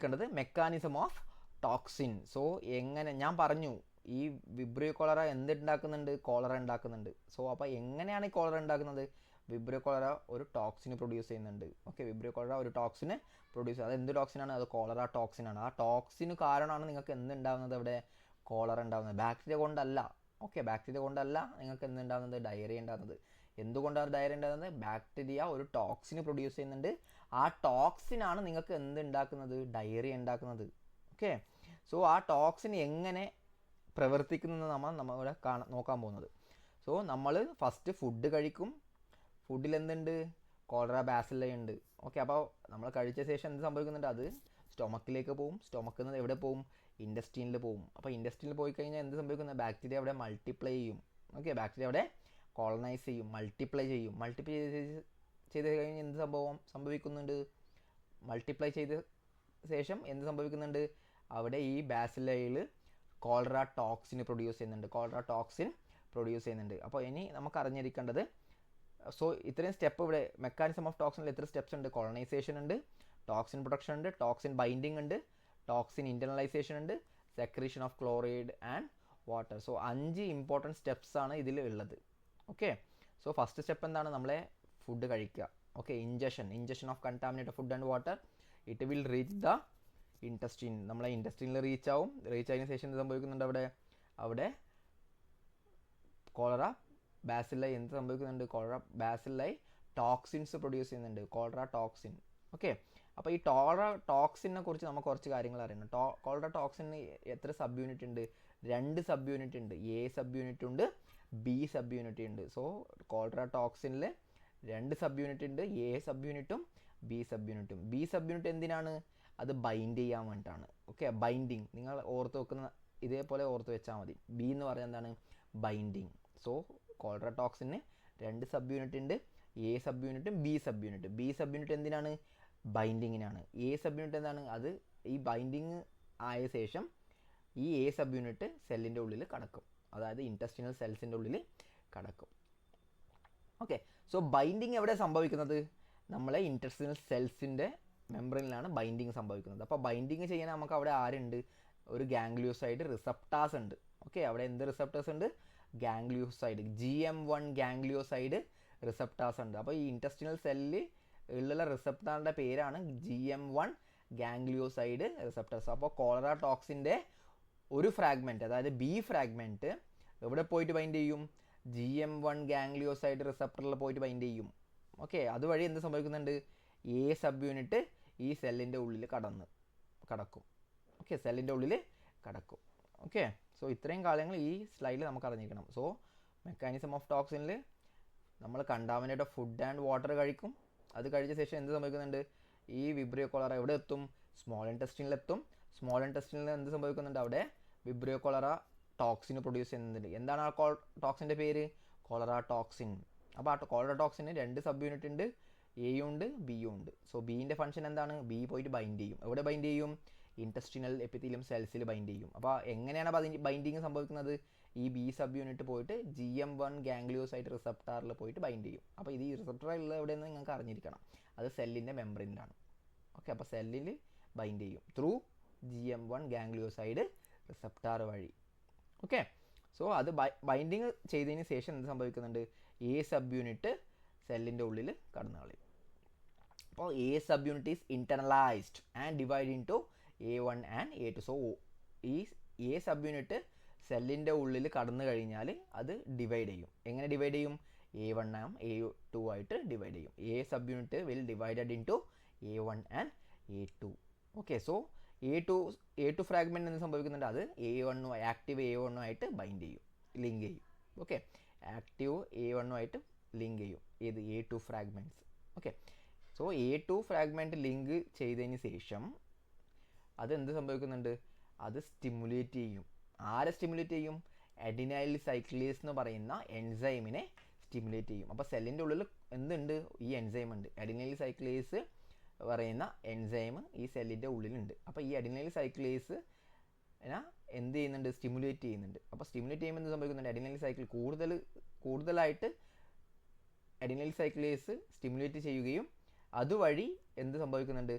അറിഞ്ഞിരിക്കേണ്ടത് mechanism of toxin. So എങ്ങനെ ഞാൻ പറഞ്ഞു ഈ വിബ്രിയോ കോളറ എന്തുണ്ടാക്കുന്നുണ്ട്, കോളറ ഉണ്ടാക്കുന്നുണ്ട്. സോ അപ്പോൾ എങ്ങനെയാണ് ഈ കോളറ ഉണ്ടാക്കുന്നത്? വിബ്രിയോ കോളറ ഒരു ടോക്സിന് പ്രൊഡ്യൂസ് ചെയ്യുന്നുണ്ട്. ഓക്കെ, വിബ്രിയോ കോളറ ഒരു ടോക്സിന് പ്രൊഡ്യൂസ് ചെയ്യുന്നത്. അത് എന്ത് ടോക്സിനാണ്? അത് കോളറ ടോക്സിനാണ്. ആ ടോക്സിന് കാരണമാണ് നിങ്ങൾക്ക് എന്തുണ്ടാകുന്നത്? അവിടെ കോളറ ഉണ്ടാകുന്നത്. ബാക്ടീരിയ കൊണ്ടല്ല. ഓക്കെ, ബാക്ടീരിയ കൊണ്ടല്ല നിങ്ങൾക്ക് എന്തുണ്ടാകുന്നത്? ഡയറിയ ഉണ്ടാകുന്നത്. എന്തുകൊണ്ടാണ് ഡയറിയ ഉണ്ടാകുന്നത്? ബാക്ടീരിയ ഒരു ടോക്സിന് പ്രൊഡ്യൂസ് ചെയ്യുന്നുണ്ട്. ആ ടോക്സിനാണ് നിങ്ങൾക്ക് എന്തുണ്ടാക്കുന്നത്? ഡയറിയ ഉണ്ടാക്കുന്നത്. ഓക്കെ, സോ ആ ടോക്സിൻ എങ്ങനെ പ്രവർത്തിക്കുന്നത് നമ്മളിവിടെ നോക്കാൻ പോകുന്നത്. സോ നമ്മൾ ഫസ്റ്റ് ഫുഡ് കഴിക്കും. ഫുഡിൽ എന്തുണ്ട്? കോളറ ബാസില്ല ഉണ്ട്. ഓക്കെ, അപ്പോൾ നമ്മൾ കഴിച്ച ശേഷം എന്ത് സംഭവിക്കുന്നുണ്ട്? അത് സ്റ്റൊമക്കിലേക്ക് പോവും. സ്റ്റൊമക്കിൽ നിന്ന് എവിടെ പോവും? ഇൻഡസ്ട്രീനിൽ പോവും. അപ്പോൾ ഇൻഡസ്ട്രീനിൽ പോയി കഴിഞ്ഞാൽ എന്ത് സംഭവിക്കുന്നത്? ബാക്ടീരിയ അവിടെ മൾട്ടിപ്ലൈ ചെയ്യും. ഓക്കെ, ബാക്ടീരിയ അവിടെ കോളനൈസ് ചെയ്യും, മൾട്ടിപ്ലൈ ചെയ്യും. മൾട്ടിപ്ലൈ ചെയ്ത് കഴിഞ്ഞ് എന്ത് സംഭവിക്കുന്നുണ്ട്? മൾട്ടിപ്ലൈ ചെയ്ത ശേഷം എന്ത് സംഭവിക്കുന്നുണ്ട്? അവിടെ ഈ ബാസില്ലയിൽ കോളറ ടോക്സിന് പ്രൊഡ്യൂസ് ചെയ്യുന്നുണ്ട്. കോളറ ടോക്സിൻ പ്രൊഡ്യൂസ് ചെയ്യുന്നുണ്ട്. അപ്പോൾ ഇനി നമുക്ക് അറിഞ്ഞിരിക്കേണ്ടത്, സോ ഇത്രയും സ്റ്റെപ്പ് ഇവിടെ മെക്കാനിസം ഓഫ് ടോക്സിനിൽ എത്ര സ്റ്റെപ്സ് ഉണ്ട്? കോളനൈസേഷൻ ഉണ്ട്, ടോക്സിൻ പ്രൊഡക്ഷൻ ഉണ്ട്, ടോക്സിൻ ബൈൻഡിങ് ഉണ്ട്, ടോക്സിൻ ഇൻറ്റർണലൈസേഷൻ ഉണ്ട്, secretion of chloride and water. So 5 important steps ആണ് ഇതിൽ ഉള്ളത്. ഓക്കെ, സോ ഫസ്റ്റ് സ്റ്റെപ്പ് എന്താണ്? നമ്മളെ ഫുഡ് കഴിക്കുക. Okay, ingestion of contaminated food and water. It will reach the intestine. നമ്മളെ ഇൻറ്റസ്റ്റീനിൽ റീച്ച് ആവും. റീച്ച് ആയതിനു ശേഷം എന്ത് സംഭവിക്കുന്നുണ്ട്? അവിടെ കോളറ ബാസില്ലൈ എന്ത് സംഭവിക്കുന്നുണ്ട്? കോളറ ബാസില്ലൈ ടോക്സിൻസ് പ്രൊഡ്യൂസ് ചെയ്യുന്നുണ്ട്. Cholera toxin. ഓക്കെ, അപ്പോൾ ഈ ടോക്സിനെ കുറിച്ച് നമുക്ക് കുറച്ച് കാര്യങ്ങൾ അറിയണം. കോളറ ടോക്സിന് എത്ര സബ് യൂണിറ്റ് ഉണ്ട്? 2 സബ് യൂണിറ്റ് ഉണ്ട്. എ സബ് യൂണിറ്റ് ഉണ്ട്, ബി സബ് യൂണിറ്റ് ഉണ്ട്. സോ കോളറ ടോക്സിനിൽ 2 സബ് യൂണിറ്റ് ഉണ്ട്. എ സബ് യൂണിറ്റും ബി സബ് യൂണിറ്റും. ബി സബ് യൂണിറ്റ് എന്തിനാണ്? അത് ബൈൻഡ് ചെയ്യാൻ വേണ്ടിയിട്ടാണ്. ഓക്കെ, ബൈൻഡിങ് നിങ്ങൾ ഓർത്ത് വെക്കുന്ന ഇതേപോലെ ഓർത്ത് വെച്ചാൽ മതി. ബി എന്ന് പറഞ്ഞാൽ എന്താണ്? ബൈൻഡിങ്. സോ കോളറ ടോക്സിന് 2 സബ് യൂണിറ്റ് ഉണ്ട്. എ സബ് യൂണിറ്റും B sub unit. B sub unit എന്തിനാണ്? ബൈൻഡിങ്ങിനാണ്. എ സബ് യൂണിറ്റ് എന്താണ്? അത് ഈ ബൈൻഡിങ് ആയ ശേഷം ഈ എ സബ് യൂണിറ്റ് സെല്ലിൻ്റെ ഉള്ളിൽ കടക്കും. അതായത് ഇൻറ്റസ്റ്റിനൽ സെൽസിൻ്റെ ഉള്ളിൽ കടക്കും. ഓക്കെ, സോ ബൈൻഡിങ് എവിടെ സംഭവിക്കുന്നത്? നമ്മളെ ഇൻറ്റസ്റ്റിനൽ സെൽസിൻ്റെ മെമ്പറിനിലാണ് ബൈൻഡിങ് സംഭവിക്കുന്നത്. അപ്പോൾ ബൈൻഡിങ് ചെയ്യാൻ നമുക്ക് അവിടെ ആരുണ്ട്? ഒരു ഗാംഗ്ലിയോസൈഡ് റിസപ്റ്റാസ് ഉണ്ട്. ഓക്കെ, അവിടെ എന്ത് റിസപ്റ്റേഴ്സ് ഉണ്ട്? ഗാംഗ്ലിയോസൈഡ്, GM1 ഗാംഗ്ലിയോസൈഡ് റിസപ്റ്റാസ് ഉണ്ട്. അപ്പോൾ ഈ ഇൻറ്റസ്റ്റിനൽ സെല്ലിൽ ഉള്ള റിസപ്റ്റാറിൻ്റെ പേരാണ് GM1 ഗാംഗ്ലിയോസൈഡ് റിസപ്റ്റേഴ്സ്. അപ്പോൾ കോളറ ടോക്സിൻ്റെ ഒരു ഫ്രാഗ്മെൻറ്റ്, അതായത് ബി ഫ്രാഗ്മെൻറ്റ് എവിടെ പോയിട്ട് ബൈൻഡ് ചെയ്യും? GM1 ഗാംഗ്ലിയോസൈഡ് റിസപ്റ്ററിൽ പോയിട്ട് ബൈൻഡ് ചെയ്യും. ഓക്കെ, അതുവഴി എന്ത് സംഭവിക്കുന്നുണ്ട്? എ സബ് യൂണിറ്റ് ഈ സെല്ലിൻ്റെ ഉള്ളിൽ കടക്കും. ഓക്കെ, സെല്ലിൻ്റെ ഉള്ളിൽ കടക്കും. ഓക്കെ, സോ ഇത്രയും കാര്യങ്ങൾ ഈ സ്ലൈഡിൽ നമുക്ക് അറിഞ്ഞിരിക്കണം. സോ മെക്കാനിസം ഓഫ് ടോക്സിനിൽ നമ്മൾ കണ്ടാമിനേറ്റഡ് ഫുഡ് ആൻഡ് വാട്ടർ കഴിക്കും. അത് കഴിച്ച ശേഷം എന്ത് സംഭവിക്കുന്നുണ്ട്? ഈ വിബ്രിയോ കോളറ എവിടെ എത്തും? സ്മോൾ ഇൻറ്റസ്റ്റിനിലെത്തും. സ്മോൾ ഇൻറ്റസ്റ്റിനിൽ എന്ത് സംഭവിക്കുന്നുണ്ട്? അവിടെ വിബ്രിയോ കോളറ ടോക്സിന് പ്രൊഡ്യൂസ് ചെയ്യുന്നുണ്ട്. എന്താണ് ആ ടോക്സിൻ്റെ പേര്? Cholera toxin. അപ്പോൾ ആ കോളറ ടോക്സിന് 2 സബ് യൂണിറ്റ് ഉണ്ട്. എയും ഉണ്ട്, ബിയും ഉണ്ട്. സോ ബീൻ്റെ ഫംഗ്ഷൻ എന്താണ്? ബി പോയിട്ട് ബൈൻഡ് ചെയ്യും. എവിടെ ബൈൻഡ് ചെയ്യും? ഇൻറ്റസ്റ്റിനൽ എപ്പിത്തീലിയം സെൽസിൽ ബൈൻഡ് ചെയ്യും. അപ്പോൾ എങ്ങനെയാണ് ബൈൻഡിങ് സംഭവിക്കുന്നത്? ഈ ബി സബ് യൂണിറ്റ് പോയിട്ട് GM1 ഗാംഗ്ലിയോസൈഡ് റിസപ്റ്റാറിൽ പോയിട്ട് ബൈൻഡ് ചെയ്യും. അപ്പോൾ ഇത് ഈ റിസപ്റ്ററുള്ള എവിടെയെന്ന് നിങ്ങൾക്ക് അറിഞ്ഞിരിക്കണം. അത് സെല്ലിൻ്റെ മെമ്പറിനിലാണ്. ഓക്കെ, അപ്പോൾ സെല്ലിൽ ബൈൻഡ് ചെയ്യും ത്രൂ GM1 ഗാംഗ്ലിയോസൈഡ് റിസപ്റ്റാർ വഴി. ഓക്കെ, സോ അത് ബൈൻഡിങ് ചെയ്തതിന് ശേഷം എന്ത് സംഭവിക്കുന്നുണ്ട്? എ സബ് യൂണിറ്റ് സെല്ലിൻ്റെ ഉള്ളിൽ കടന്നു കളയും. അപ്പോൾ A sub unit is internalised and divide into A1 and A2. So ഈ എ സബ് യൂണിറ്റ് സെല്ലിൻ്റെ ഉള്ളിൽ കടന്നു കഴിഞ്ഞാൽ അത് ഡിവൈഡ് ചെയ്യും. എങ്ങനെ ഡിവൈഡ് ചെയ്യും? A1 ആൻഡ് A2 ആയിട്ട് ഡിവൈഡ് ചെയ്യും. A sub unit will divided into A1 and A2. Okay, so A2 fragment എന്ത് സംഭവിക്കുന്നുണ്ട്? അത് ആക്റ്റീവ് A1 ആയിട്ട് ബൈൻഡ് ചെയ്യും, ലിങ്ക് ചെയ്യും. ഓക്കെ, ആക്റ്റീവ് A1 ആയിട്ട് ലിങ്ക് ചെയ്യും. ഏത്? A2 fragments. Okay, so A2 fragment link ചെയ്തതിന് ശേഷം അതെന്ത് സംഭവിക്കുന്നുണ്ട്? അത് സ്റ്റിമുലേറ്റ് ചെയ്യും. ആരെ സ്റ്റിമുലേറ്റ് ചെയ്യും? അഡിനൈൽ സൈക്ലേസ് എന്ന് പറയുന്ന എൻസൈമിനെ സ്റ്റിമുലേറ്റ് ചെയ്യും. അപ്പോൾ സെല്ലിൻ്റെ ഉള്ളിൽ എന്തുണ്ട്? ഈ എൻസൈം ഉണ്ട്. അഡിനൈൽ സൈക്ലേസ് പറയുന്ന എൻസൈം ഈ സെല്ലിൻ്റെ ഉള്ളിലുണ്ട്. അപ്പോൾ ഈ അഡിനൈൽ സൈക്ലേസ് എന്ത് ചെയ്യുന്നുണ്ട്? സ്റ്റിമുലേറ്റ് ചെയ്യുന്നുണ്ട്. അപ്പോൾ സ്റ്റിമുലേറ്റ് ചെയ്യുമ്പോൾ എന്ത് സംഭവിക്കുന്നുണ്ട്? അഡിനൈൽ സൈക്കിൾ കൂടുതലായിട്ട് അഡിനൈൽ സൈക്ലേസ് സ്റ്റിമുലേറ്റ് ചെയ്യുകയും അതുവഴി എന്ത് സംഭവിക്കുന്നുണ്ട്?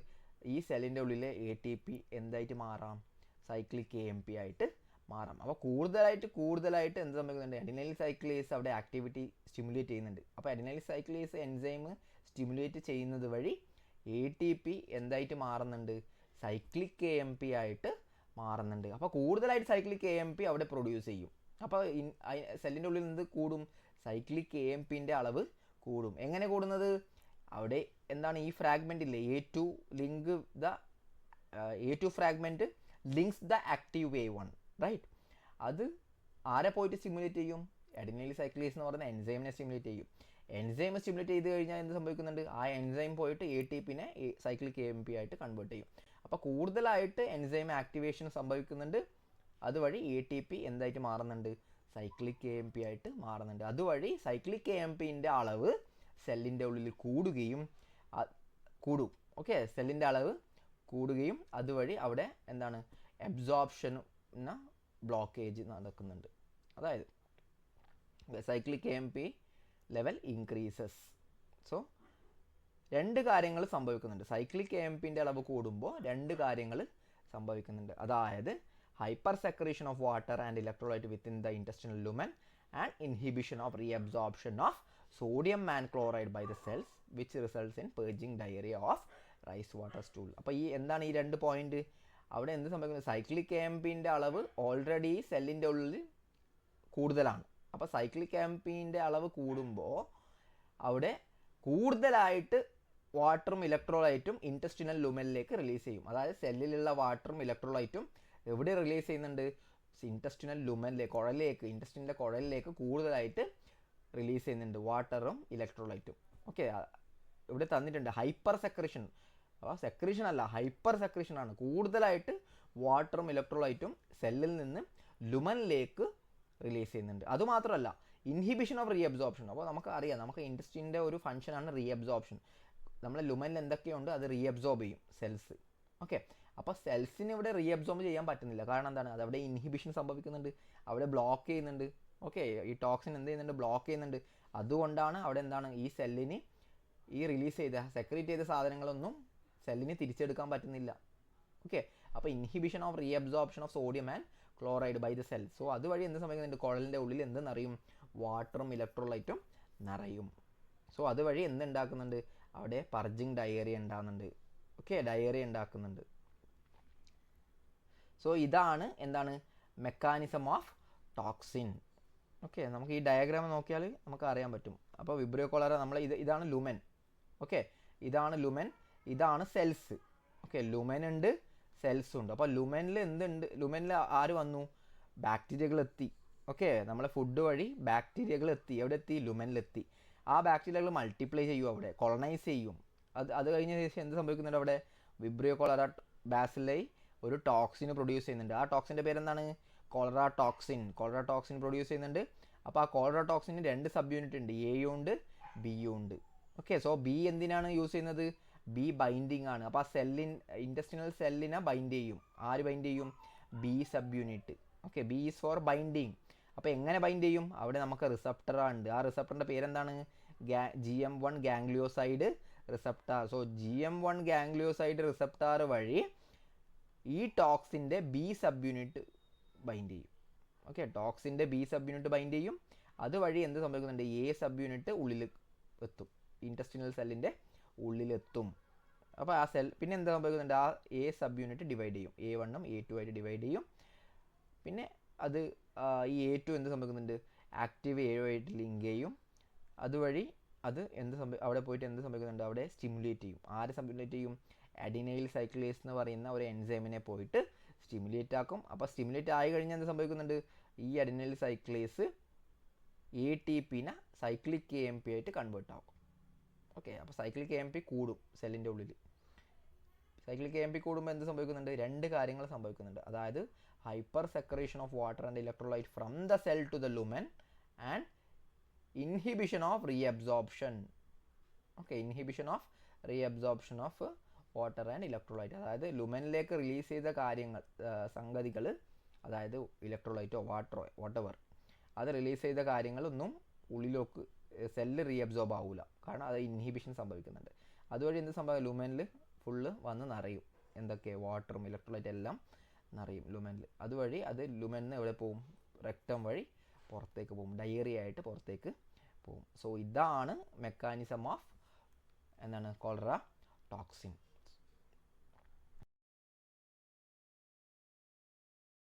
ഈ സെല്ലിൻ്റെ ഉള്ളിലെ എ ടി പി എന്തായിട്ട് മാറാം? സൈക്ലിക് AMP ആയിട്ട് മാറാം. അപ്പോൾ കൂടുതലായിട്ട് എന്ത് സംഭവിക്കുന്നുണ്ട്? അഡിനൈൽ സൈക്ലേസ് അവിടെ ആക്ടിവിറ്റി സ്റ്റിമുലേറ്റ് ചെയ്യുന്നുണ്ട്. അപ്പോൾ അഡിനൈൽ സൈക്ലേസ് എൻസൈം സ്റ്റിമുലേറ്റ് ചെയ്യുന്നത് വഴി എ ടി പി എന്തായിട്ട് മാറുന്നുണ്ട്? സൈക്ലിക് AMP ആയിട്ട് മാറുന്നുണ്ട്. അപ്പോൾ കൂടുതലായിട്ട് സൈക്ലിക് AMP അവിടെ പ്രൊഡ്യൂസ് ചെയ്യും. അപ്പോൾ സെല്ലിൻ്റെ ഉള്ളിൽ നിന്ന് കൂടും? സൈക്ലിക് AMPൻ്റെ അളവ് കൂടും. എങ്ങനെ കൂടുന്നത്? അവിടെ എന്താണ് ഈ ഫ്രാഗ്മെൻ്റ് ഇല്ലേ, A2 fragment links the active A1, right? അത് ആരെ പോയിട്ട് സ്റ്റിമുലേറ്റ് ചെയ്യും? അഡിനൈൽ സൈക്ലേസ് എന്ന് പറയുന്ന എൻസൈമിനെ സ്റ്റിമുലേറ്റ് ചെയ്യും. എൻസൈം സ്റ്റിമുലേറ്റ് ചെയ്ത് കഴിഞ്ഞാൽ എന്ത് സംഭവിക്കുന്നുണ്ട്? ആ എൻസൈം പോയിട്ട് എ ടി പിനെ സൈക്ലിക് AMP ആയിട്ട് കൺവേർട്ട് ചെയ്യും. അപ്പോൾ കൂടുതലായിട്ട് എൻസൈം ആക്ടിവേഷൻ സംഭവിക്കുന്നുണ്ട്. അതുവഴി എ ടി പി എന്തായിട്ട് മാറുന്നുണ്ട്? സൈക്ലിക് AMP ആയിട്ട് മാറുന്നുണ്ട്. അതുവഴി സൈക്ലിക് AMPൻ്റെ അളവ് സെല്ലിൻ്റെ ഉള്ളിൽ കൂടും. ഓക്കെ, സെല്ലിൻ്റെ അളവ് കൂടുകയും അതുവഴി അവിടെ എന്താണ്? അബ്സോർപ്ഷന് ബ്ലോക്കേജ് നടക്കുന്നുണ്ട്. അതായത് cyclic AMP level increases. So രണ്ട് കാര്യങ്ങൾ സംഭവിക്കുന്നുണ്ട്. സൈക്ലിക് AMPൻ്റെ അളവ് കൂടുമ്പോൾ രണ്ട് കാര്യങ്ങൾ സംഭവിക്കുന്നുണ്ട്. അതായത് hyper secretion of water and electrolyte within the intestinal lumen and inhibition of reabsorption of sodium and chloride by the cells which results in purging diarrhoea of rice water stool. അപ്പോൾ എന്താണ് ഈ രണ്ട് പോയിന്റ്? അവിടെ എന്ത് സംഭവിക്കുന്നത്? Cyclic AMPൻ്റെ അളവ് already സെല്ലിൻ്റെ ഉള്ളിൽ കൂടുതലാണ്. അപ്പോൾ സൈക്ലിക് AMPൻ്റെ അളവ് കൂടുമ്പോൾ അവിടെ കൂടുതലായിട്ട് വാട്ടറും ഇലക്ട്രോലൈറ്റും ഇൻറ്റസ്റ്റിനൽ ലുമനിലേക്ക് റിലീസ് ചെയ്യും. അതായത് സെല്ലിലുള്ള വാട്ടറും ഇലക്ട്രോലൈറ്റും എവിടെ റിലീസ് ചെയ്യുന്നുണ്ട്? ഇൻറ്റസ്റ്റിനൽ ലുമനിലേക്ക്, ഇൻറ്റസ്റ്റിൻ്റെ കുഴലിലേക്ക് കൂടുതലായിട്ട് റിലീസ് ചെയ്യുന്നുണ്ട് വാട്ടറും ഇലക്ട്രോലൈറ്റും. ഓക്കെ, ഇവിടെ തന്നിട്ടുണ്ട് ഹൈപ്പർ സെക്രീഷൻ. അപ്പോൾ സെക്രീഷൻ അല്ല, ഹൈപ്പർ സെക്രീഷൻ ആണ്. കൂടുതലായിട്ട് വാട്ടറും ഇലക്ട്രോലൈറ്റും സെല്ലിൽ നിന്ന് ലുമനിലേക്ക് റിലീസ് ചെയ്യുന്നുണ്ട്. അതുമാത്രമല്ല, ഇൻഹിബിഷൻ ഓഫ് റീഅബ്സോർപ്ഷൻ. അപ്പോൾ നമുക്കറിയാം, നമുക്ക് ഇൻറ്റസ്റ്റിൻ്റെ ഒരു ഫംഗ്ഷനാണ് റീഅബ്സോർപ്ഷൻ. നമ്മളെ ലുമനിൽ എന്തൊക്കെയുണ്ട് അത് റീഅബ്സോർബ് ചെയ്യും സെൽസ്. ഓക്കെ, അപ്പോൾ സെൽസിന് ഇവിടെ റീഅബ്സോർബ് ചെയ്യാൻ പറ്റുന്നില്ല. കാരണം എന്താണ്? അതവിടെ ഇൻഹിബിഷൻ സംഭവിക്കുന്നുണ്ട്, അവിടെ ബ്ലോക്ക് ചെയ്യുന്നുണ്ട്. ഓക്കെ, ഈ ടോക്സിൻ എന്ത് ചെയ്യുന്നുണ്ട്? ബ്ലോക്ക് ചെയ്യുന്നുണ്ട്. അതുകൊണ്ടാണ് അവിടെ എന്താണ്? ഈ സെല്ലിന് ഈ റിലീസ് ചെയ്ത സെക്രീറ്റ് ചെയ്ത സാധനങ്ങളൊന്നും സെല്ലിന് തിരിച്ചെടുക്കാൻ പറ്റുന്നില്ല. ഓക്കെ, അപ്പോൾ inhibition of reabsorption of sodium and chloride by the cell. So അതുവഴി എന്ത് സംഭവിക്കുന്നുണ്ട്? കുഴലിൻ്റെ ഉള്ളിൽ എന്ത് നിറയും? വാട്ടറും ഇലക്ട്രോലൈറ്റും നിറയും. സോ അതുവഴി എന്തുണ്ടാക്കുന്നുണ്ട്? അവിടെ പർജിങ് ഡയേറിയ ഉണ്ടാകുന്നുണ്ട്. ഓക്കെ, ഡയേറിയ ഉണ്ടാക്കുന്നുണ്ട്. സോ ഇതാണ് എന്താണ്? Mechanism of toxin. ഓക്കെ, നമുക്ക് ഈ ഡയഗ്രാം നോക്കിയാൽ നമുക്ക് അറിയാൻ പറ്റും. അപ്പോൾ വിബ്രിയോ കോളറ ഇതാണ് ലുമൻ. ഓക്കെ, ഇതാണ് ലുമൻ, ഇതാണ് സെൽസ്. ഓക്കെ, ലുമൻ ഉണ്ട്, സെൽസ് ഉണ്ട്. അപ്പോൾ ലുമനിൽ എന്തുണ്ട്? ലുമനിൽ ആര് വന്നു? ബാക്ടീരിയകൾ എത്തി. ഓക്കെ, നമ്മളെ ഫുഡ് വഴി ബാക്ടീരിയകൾ എത്തി. എവിടെ എത്തി? ലുമനിലെത്തി. ആ ബാക്ടീരിയകൾ മൾട്ടിപ്ലൈ ചെയ്യും, അവിടെ കൊളനൈസ് ചെയ്യും. അത് കഴിഞ്ഞ ശേഷം എന്ത് സംഭവിക്കുന്നുണ്ട്? അവിടെ വിബ്രിയോ കോളറ ബാസിലൈ ഒരു ടോക്സിന് പ്രൊഡ്യൂസ് ചെയ്യുന്നുണ്ട്. ആ ടോക്സിൻ്റെ പേരെന്താണ്? Cholera toxin. Cholera toxin produce ചെയ്യുന്നുണ്ട്. അപ്പോൾ ആ കോളറ ടോക്സിന് രണ്ട് സബ് യൂണിറ്റ് ഉണ്ട്, എയും ഉണ്ട് ബിയും ഉണ്ട്. ഓക്കെ, സോ ബി എന്തിനാണ് യൂസ് ചെയ്യുന്നത്? ബി ബൈൻഡിങ് ആണ്. അപ്പോൾ ആ ഇൻറ്റസ്റ്റിനൽ സെല്ലിനെ ബൈൻഡ് ചെയ്യും. ആര് ബൈൻഡ് ചെയ്യും? B sub unit. Okay, B is for binding. അപ്പോൾ എങ്ങനെ ബൈൻഡ് ചെയ്യും? അവിടെ നമുക്ക് റിസപ്റ്റർ ഉണ്ട്. ആ റിസപ്റ്ററിൻ്റെ പേരെന്താണ്? GM1 ഗാംഗ്ലിയോസൈഡ് റിസപ്റ്റാർ. സോ GM1 ഗാംഗ്ലിയോസൈഡ് റിസപ്റ്റാർ വഴി ഈ ടോക്സിൻ്റെ ബി സബ് യൂണിറ്റ് ബൈൻഡ് ചെയ്യും. ഓക്കെ, ടോക്സിൻ്റെ ബി സബ് യൂണിറ്റ് ബൈൻഡ് ചെയ്യും. അതുവഴി എന്ത് സംഭവിക്കുന്നുണ്ട്? എ സബ് യൂണിറ്റ് ഉള്ളിൽ എത്തും, ഇൻറ്റസ്റ്റിനൽ സെല്ലിൻ്റെ ഉള്ളിലെത്തും. അപ്പോൾ ആ സെൽ പിന്നെ എന്താ സംഭവിക്കുന്നുണ്ട്? ആ എ സബ് യൂണിറ്റ് ഡിവൈഡ് ചെയ്യും, A1ഉം A2 ആയിട്ട് ഡിവൈഡ് ചെയ്യും. പിന്നെ അത് ഈ A2 എന്ത് സംഭവിക്കുന്നുണ്ട്? ആക്റ്റീവ് എയുമായിട്ട് ലിങ്ക് ചെയ്യും. അതുവഴി അത് അവിടെ പോയിട്ട് എന്ത് സംഭവിക്കുന്നുണ്ട്? അവിടെ സ്റ്റിമുലേറ്റ് ചെയ്യും. ആര് സ്റ്റിമുലേറ്റ് ചെയ്യും? അഡിനൈൽ സൈക്ലേസ് എന്ന് പറയുന്ന ഒരു എൻസൈമിനെ പോയിട്ട് സ്റ്റിമുലേറ്റ് ആക്കും. അപ്പോൾ സ്റ്റിമുലേറ്റ് ആയി കഴിഞ്ഞാൽ എന്ത് സംഭവിക്കുന്നുണ്ട്? ഈ അഡിനൈൽ സൈക്ലേസ് ATPനെ സൈക്ലിക് AMP ആയിട്ട് കൺവേർട്ട് ആക്കും. ഓക്കെ, അപ്പോൾ സൈക്ലിക് AMP കൂടും സെല്ലിൻ്റെ ഉള്ളിൽ. സൈക്ലിക് AMP കൂടുമ്പോൾ എന്ത് സംഭവിക്കുന്നുണ്ട്? രണ്ട് കാര്യങ്ങൾ സംഭവിക്കുന്നുണ്ട്. അതായത് hyper secretion of water and electrolyte from the cell to the lumen and inhibition of reabsorption. Okay, inhibition of reabsorption of water and electrolyte. അതായത് ലുമനിലേക്ക് റിലീസ് ചെയ്ത സംഗതികൾ, അതായത് ഇലക്ട്രോലൈറ്റോ വാട്ടറോ വാട്ടെവർ, അത് റിലീസ് ചെയ്ത കാര്യങ്ങളൊന്നും ഉള്ളിലേക്ക് സെല്ല് റീഅബ്സോർബ് ആവില്ല. കാരണം അത് ഇൻഹിബിഷൻ സംഭവിക്കുന്നുണ്ട്. അതുവഴി എന്ത് സംഭവിക്കും? ലുമനിൽ ഫുള്ള് വന്ന് നിറയും. എന്തൊക്കെ വാട്ടറും ഇലക്ട്രോലൈറ്റ് എല്ലാം നിറയും ലുമനിൽ. അതുവഴി അത് ലുമനിന്ന് എവിടെ പോവും? റെക്ടം വഴി പുറത്തേക്ക് പോകും, ഡയേറിയ ആയിട്ട് പുറത്തേക്ക് പോകും. സോ ഇതാണ് മെക്കാനിസം ഓഫ് എന്താണ് കോളറ ടോക്സിൻ.